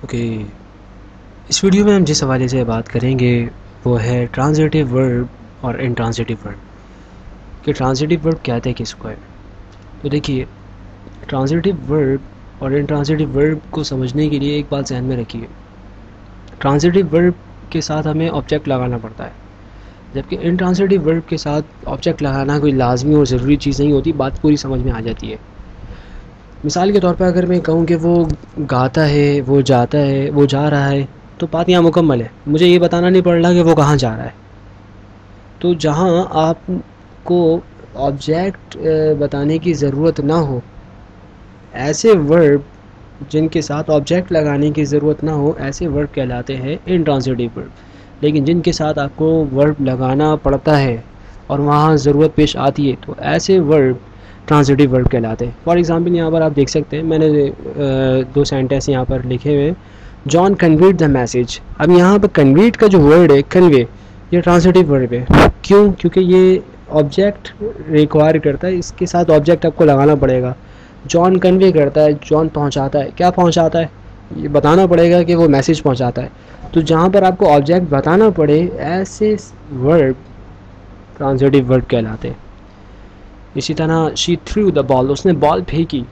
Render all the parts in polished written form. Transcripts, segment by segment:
Okay, इस video में हम जिस हवाले से बात करेंगे वो है ट्रांजिटिव वर्ब और इंट्रांजिटिव वर्ब कि ट्रांजिटिव वर्ब कहते हैं किसको है। तो देखिए, ट्रांजिटिव वर्ब और इंट्रांजिटिव वर्ब को समझने के लिए एक बात ध्यान में रखिए, ट्रांजिटिव वर्ब के साथ हमें ऑब्जेक्ट लगाना पड़ता है, जबकि इंट्रांजिटिव वर्ब के साथ ऑब्जेक्ट लगाना कोई लाजमी और ज़रूरी चीज़ नहीं होती, बात पूरी समझ में आ जाती है। मिसाल के तौर पर अगर मैं कहूँ कि वो गाता है, वो जाता है, वो जा रहा है, तो बात यहाँ मुकम्मल है, मुझे ये बताना नहीं पड़ रहा कि वो कहाँ जा रहा है। तो जहाँ आपको ऑब्जेक्ट बताने की ज़रूरत ना हो, ऐसे वर्ब जिनके साथ ऑब्जेक्ट लगाने की ज़रूरत ना हो, ऐसे वर्ब कहलाते हैं इंट्रांजिटिव वर्ब। लेकिन जिनके साथ आपको वर्ब लगाना पड़ता है और वहाँ ज़रूरत पेश आती है, तो ऐसे वर्ब ट्रांजिटिव वर्ब कहलाते हैं। फॉर एग्ज़ाम्पल यहाँ पर आप देख सकते हैं, मैंने दो सेंटेंस यहाँ पर लिखे हुए हैं। John conveyed the message. अब यहाँ पर कन्वेड का जो वर्ड है, कन्वे, ये ट्रांजिटिव वर्ब है। क्यों? क्योंकि ये ऑब्जेक्ट रिक्वायर करता है, इसके साथ ऑब्जेक्ट आपको लगाना पड़ेगा। जॉन कन्वे करता है, जॉन पहुंचाता है। क्या पहुंचाता है? ये बताना पड़ेगा कि वो मैसेज पहुंचाता है। तो जहाँ पर आपको ऑब्जेक्ट बताना पड़े, ऐसे वर्ब ट्रांजिटिव वर्ब कहलाते हैं। इसी तरह शी थ्रू द बॉल, उसने बॉल फेंकी,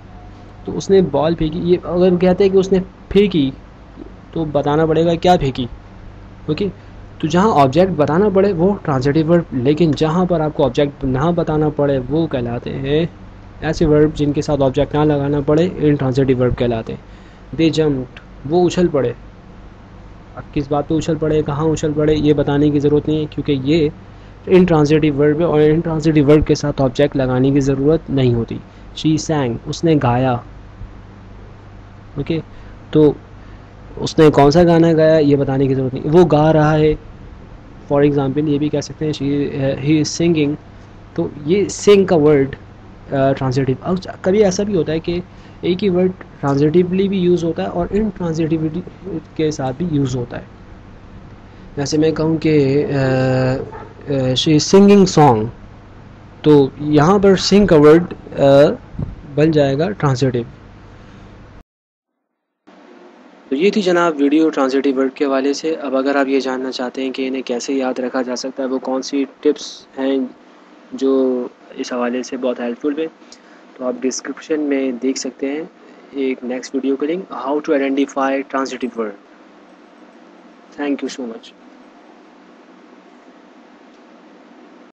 तो उसने बॉल फेंकी, ये अगर कहते हैं कि उसने फेंकी, तो बताना पड़ेगा क्या फेंकी। ओके, तो जहाँ ऑब्जेक्ट बताना पड़े वो ट्रांजिटिव वर्ब, लेकिन जहाँ पर आपको ऑब्जेक्ट ना बताना पड़े वो कहलाते हैं ऐसे वर्ब जिनके साथ ऑब्जेक्ट ना लगाना पड़े, इंट्रांजिटिव वर्ब कहलाते हैं। दे जम्प्ड, वो उछल पड़े। अब किस बात पे उछल पड़े, कहाँ उछल पड़े, ये बताने की ज़रूरत नहीं है, क्योंकि ये इंट्रांजिटिव वर्ब है और इंट्रांजिटिव वर्ब के साथ ऑब्जेक्ट लगाने की ज़रूरत नहीं होती। शी सैंग, उसने गाया। ओके, तो उसने कौन सा गाना गाया ये बताने की ज़रूरत नहीं, वो गा रहा है। फॉर एग्ज़ाम्पल ये भी कह सकते हैं ही इज़ सिंगिंग, तो ये सिंग का वर्ड ट्रांजिटिव। अब कभी ऐसा भी होता है कि एक ही वर्ड ट्रांजिटिवली भी यूज़ होता है और इंट्रांजिटिविटी के साथ भी यूज़ होता है। जैसे मैं कहूँ कि शी इज़ सिंगिंग सॉन्ग, तो यहाँ पर सिंग का वर्ड बन जाएगा ट्रांजिटिव। तो ये थी जनाब वीडियो ट्रांजिटिव वर्ड के हवाले से। अब अगर आप ये जानना चाहते हैं कि इन्हें कैसे याद रखा जा सकता है, वो कौन सी टिप्स हैं जो इस हवाले से बहुत हेल्पफुल है, तो आप डिस्क्रिप्शन में देख सकते हैं एक नेक्स्ट वीडियो का link, how to identify transitive word. Thank you so much.